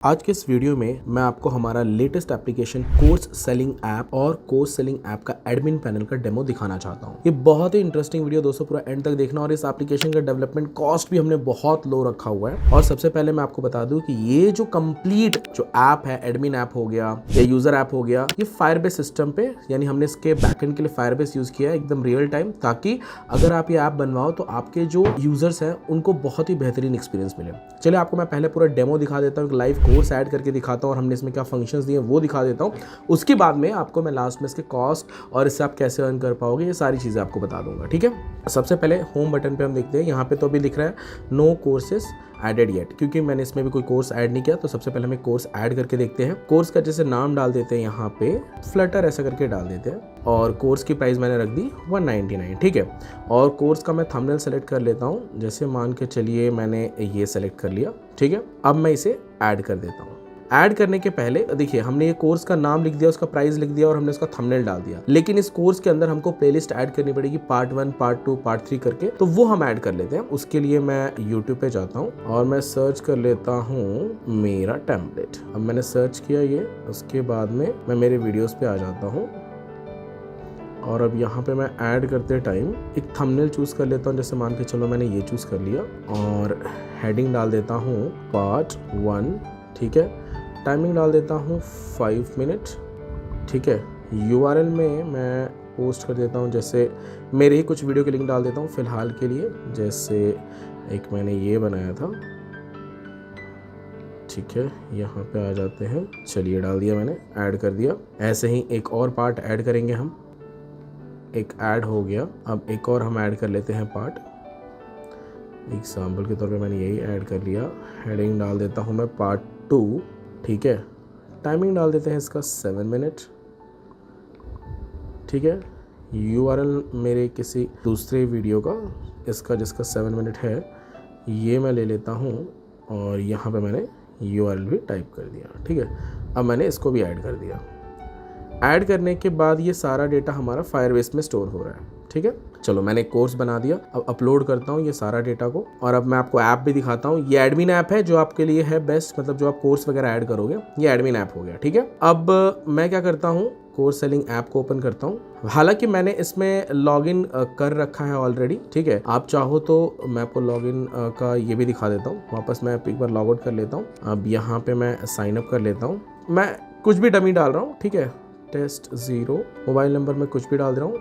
आज के इस वीडियो में मैं आपको हमारा latest application course selling app और कोर्स सेलिंग ऐप का एडमिन पैनल का डेमो दिखाना चाहता हूँ। ये बहुत ही इंटरेस्टिंग वीडियो दोस्तों, पूरा एंड तक देखना। और इस एप्लीकेशन का डेवलपमेंट कॉस्ट भी हमने बहुत लो रखा हुआ है। और सबसे पहले मैं आपको बता दूं कि ये जो कंप्लीट जो ऐप है, एडमिन ऐप हो गया या यूजर ऐप हो गया, ये फायरबेस सिस्टम पे, यानी हमने इसके बैकएंड के लिए फायरबेस यूज किया है एकदम रियल टाइम, ताकि अगर आप ये ऐप बनवाओ तो आपके जो यूजर्स हैं उनको बहुत ही बेहतरीन एक्सपीरियंस मिले। चलिए आपको मैं पहले पूरा डेमो दिखा देता हूँ, लाइव कोर्स ऐड करके दिखाता हूँ और हमने इसमें क्या फंक्शंस दिए वो दिखा देता हूँ। उसके बाद में आपको मैं लास्ट में इसके कॉस्ट और इससे आप कैसे अर्न कर पाओगे ये सारी चीज़ें आपको बता दूंगा। ठीक है, सबसे पहले होम बटन पे हम देखते हैं। यहाँ पे तो अभी लिख रहा है नो कोर्सेस एडेड येट, क्योंकि मैंने इसमें भी कोई कोर्स ऐड नहीं किया। तो सबसे पहले हमें कोर्स ऐड करके देखते हैं। कोर्स का जैसे नाम डाल देते हैं, यहाँ पे फ्लटर ऐसा करके डाल देते हैं और कोर्स की प्राइस मैंने रख दी 199। ठीक है, और कोर्स का मैं थंबनेल सेलेक्ट कर लेता हूँ। जैसे मान के चलिए मैंने ये सेलेक्ट कर लिया। ठीक है, अब मैं इसे ऐड कर देता हूँ। ऐड करने के पहले देखिए, हमने ये कोर्स का नाम लिख दिया, उसका प्राइस लिख दिया और हमने उसका थंबनेल डाल दिया। लेकिन इस कोर्स के अंदर हमको प्लेलिस्ट ऐड करनी पड़ेगी, पार्ट 1, पार्ट 2, पार्ट 3 करके। तो वो हम ऐड कर लेते हैं। उसके लिए मैं YouTube पे जाता हूँ और मैं सर्च कर लेता हूँ मेरा टेम्पलेट। अब मैंने सर्च किया ये, उसके बाद में मैं मेरे वीडियोस पे आ जाता हूँ और अब यहाँ पे मैं ऐड करते टाइम एक थंबनेल चूज कर लेता हूँ। जैसे मान के चलो मैंने ये चूज कर लिया और हेडिंग डाल देता हूँ पार्ट 1। ठीक है, टाइमिंग डाल देता हूँ 5 मिनट। ठीक है, URL में मैं पोस्ट कर देता हूँ, जैसे मेरे ही कुछ वीडियो के लिंक डाल देता हूँ फिलहाल के लिए। जैसे एक मैंने ये बनाया था। ठीक है, यहाँ पे आ जाते हैं। चलिए डाल दिया मैंने, ऐड कर दिया। ऐसे ही एक और पार्ट ऐड करेंगे हम। एक ऐड हो गया, अब एक और हम ऐड कर लेते हैं पार्ट। एग्जाम्पल के तौर पे मैंने यही ऐड कर लिया। हेडिंग डाल देता हूँ मैं पार्ट 2। ठीक है, टाइमिंग डाल देते हैं इसका 7 मिनट। ठीक है, URL मेरे किसी दूसरे वीडियो का, इसका जिसका 7 मिनट है, ये मैं ले लेता हूँ और यहाँ पे मैंने URL भी टाइप कर दिया। ठीक है, अब मैंने इसको भी ऐड कर दिया। ऐड करने के बाद ये सारा डेटा हमारा फायरबेस में स्टोर हो रहा है। ठीक है, चलो मैंने एक कोर्स बना दिया। अब अपलोड करता हूँ ये सारा डेटा को और अब मैं आपको ऐप भी दिखाता हूँ। ये एडमिन ऐप है जो आपके लिए है बेस्ट, मतलब जो आप कोर्स वगैरह ऐड करोगे, ये एडमिन ऐप हो गया। ठीक है, अब मैं क्या करता हूँ, कोर्स सेलिंग ऐप को ओपन करता हूँ। हालांकि मैंने इसमें लॉगिन कर रखा है ऑलरेडी। ठीक है, आप चाहो तो मैं आपको लॉगिन का ये भी दिखा देता हूँ। वापस मैं एक बार लॉग आउट कर लेता हूँ। अब यहाँ पे मैं साइन अप कर लेता हूँ। मैं कुछ भी डमी डाल रहा हूँ। ठीक है, टेस्ट 0, मोबाइल नंबर में कुछ भी डाल दे रहा हूँ।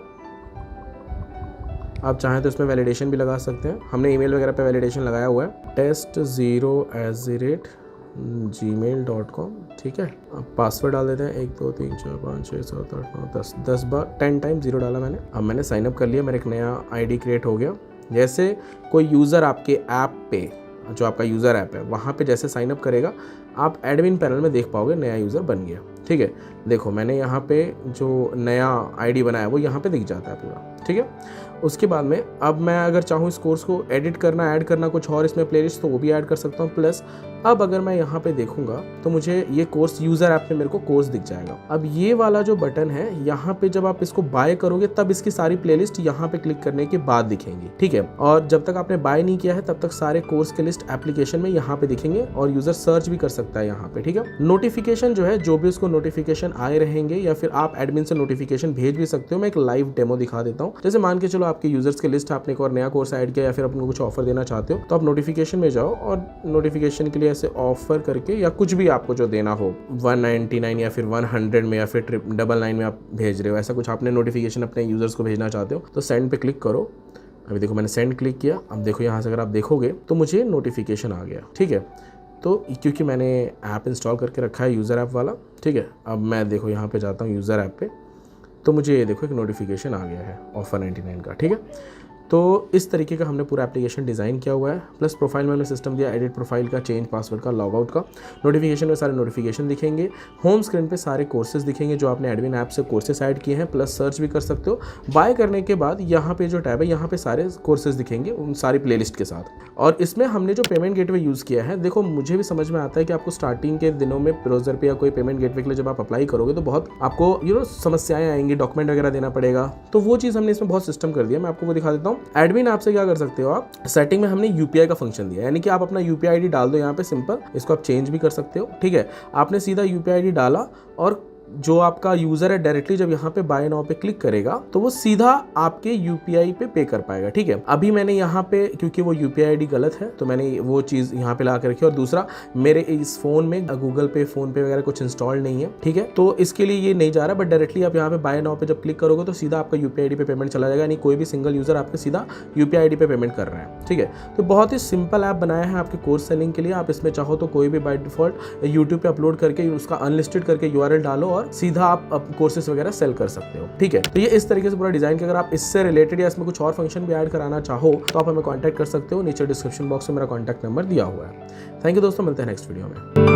आप चाहें तो इसमें वैलिडेशन भी लगा सकते हैं। हमने ईमेल वगैरह पे वैलिडेशन लगाया हुआ है, test0@gmail.com। ठीक है, अब पासवर्ड डाल देते हैं 1 2 3 4 5 6 7 8 9 10 बार 10 टाइम 0 डाला मैंने। अब मैंने साइन अप कर लिया, मेरा एक नया ID क्रिएट हो गया। जैसे कोई यूज़र आपके ऐप पे, जो आपका यूज़र ऐप है, वहाँ पे जैसे साइन अप करेगा, आप एडमिन पैनल में देख पाओगे नया यूज़र बन गया। ठीक है, देखो मैंने यहाँ पे जो नया ID बनाया वो यहाँ पे दिख जाता है पूरा। ठीक है, उसके बाद में अब मैं अगर चाहूँ इस कोर्स को एडिट करना, ऐड करना कुछ और इसमें प्लेलिस्ट, तो वो भी ऐड कर सकता हूँ। प्लस अब अगर मैं यहाँ पे देखूंगा तो मुझे ये कोर्स यूज़र ऐप में मेरे को कोर्स दिख जाएगा। अब ये वाला जो बटन है, यहाँ पे जब आप इसको बाय करोगे तब इसकी सारी प्लेलिस्ट यहाँ पे क्लिक करने के बाद दिखेंगी। ठीक है, और जब तक आपने बाय नहीं किया है तब तक सारे कोर्स के लिस्ट एप्लीकेशन में यहाँ पे दिखेंगे और यूजर सर्च भी कर सकता है यहाँ पे। ठीक है, नोटिफिकेशन जो है, जो भी उसको नोटिफिकेशन आए रहेंगे या फिर आप एडमिन से नोटिफिकेशन भेज भी सकते हो। मैं एक लाइव डेमो दिखा देता हूँ। जैसे मान के चलो आपके यूजर्स के लिस्ट, आपने एक और नया कोर्स ऐड किया या फिर अपने कुछ ऑफर देना चाहते हो, तो आप नोटिफिकेशन में जाओ और नोटिफिकेशन के लिए ऐसे ऑफर करके या कुछ भी आपको जो देना हो 199 या फिर 100 में या फिर 999 में आप भेज रहे हो, ऐसा कुछ आपने नोटिफिकेशन अपने यूजर्स को भेजना चाहते हो, तो सेंड पे क्लिक करो। अभी देखो मैंने सेंड क्लिक किया। अब देखो यहाँ से अगर आप देखोगे तो मुझे नोटिफिकेशन आ गया। ठीक है, तो क्योंकि मैंने ऐप इंस्टॉल करके रखा है यूज़र ऐप वाला। ठीक है, अब मैं देखो यहाँ पे जाता हूँ यूज़र ऐप पे, तो मुझे ये देखो एक नोटिफिकेशन आ गया है ऑफर 99 का। ठीक है, तो इस तरीके का हमने पूरा एप्लीकेशन डिज़ाइन किया हुआ है। प्लस प्रोफाइल में हमने सिस्टम दिया, एडिट प्रोफाइल का, चेंज पासवर्ड का, लॉग आउट का। नोटिफिकेशन में सारे नोटिफिकेशन दिखेंगे। होम स्क्रीन पे सारे कोर्सेज दिखेंगे जो आपने एडमिन ऐप से कोर्सेज ऐड किए हैं। प्लस सर्च भी कर सकते हो। बाय करने के बाद यहाँ पे जो टैब है, यहाँ पे सारे कोर्सेज दिखेंगे उन सारी प्लेलिस्ट के साथ। और इसमें हमने जो पेमेंट गेटवे यूज़ किया है, देखो मुझे भी समझ में आता है कि आपको स्टार्टिंग के दिनों में ब्राउज़र पे या कोई पेमेंट गेटवे के लिए जब आप अप्लाई करोगे तो बहुत आपको समस्याएं आएंगी, डॉक्यूमेंट वगैरह देना पड़ेगा। तो वो चीज़ हमने इसमें बहुत सिस्टम कर दिया। मैं आपको वो दिखा देता हूँ। एडमिन ऐप से क्या कर सकते हो आप, सेटिंग में हमने यूपीआई का फंक्शन दिया है, यानी कि आप अपना यूपीआई आईडी डाल दो यहाँ पे सिंपल, इसको आप चेंज भी कर सकते हो। ठीक है, आपने सीधा यूपीआई आईडी डाला और जो आपका यूजर है डायरेक्टली जब यहाँ पे बाय नाउ पे क्लिक करेगा तो वो सीधा आपके यूपीआई पे कर पाएगा। ठीक है, अभी मैंने यहाँ पे क्योंकि वो यूपीआई आईडी गलत है तो मैंने वो चीज़ यहाँ पे ला के रखी, और दूसरा मेरे इस फोन में गूगल पे, फोन पे वगैरह कुछ इंस्टॉल नहीं है। ठीक है, तो इसके लिए ये नहीं जा रहा, बट डायरेक्टली आप यहाँ पे बाय नाउ पे जब क्लिक करोगे तो सीधा आपका यूपीआई आईडी पे पेमेंट चला जाएगा, यानी कोई भी सिंगल यूजर आपके सीधा यूपीआई आईडी पे पेमेंट कर रहा है। ठीक है, तो बहुत ही सिंपल ऐप बनाया है आपके कोर्स सेलिंग के लिए। आप इसमें चाहो तो कोई भी बाय डिफॉल्ट यूट्यूब पे अपलोड करके उसका अनलिस्टेड करके यूआरएल डालो और सीधा आप कोर्सेस वगैरह सेल कर सकते हो। ठीक है, तो ये इस तरीके से पूरा डिजाइन कि अगर आप इससे रिलेटेड या इसमें कुछ और फंक्शन भी ऐड कराना चाहो तो आप हमें कांटेक्ट कर सकते हो। नीचे डिस्क्रिप्शन बॉक्स में मेरा कांटेक्ट नंबर दिया हुआ है। थैंक यू दोस्तों, मिलते हैं नेक्स्ट वीडियो में।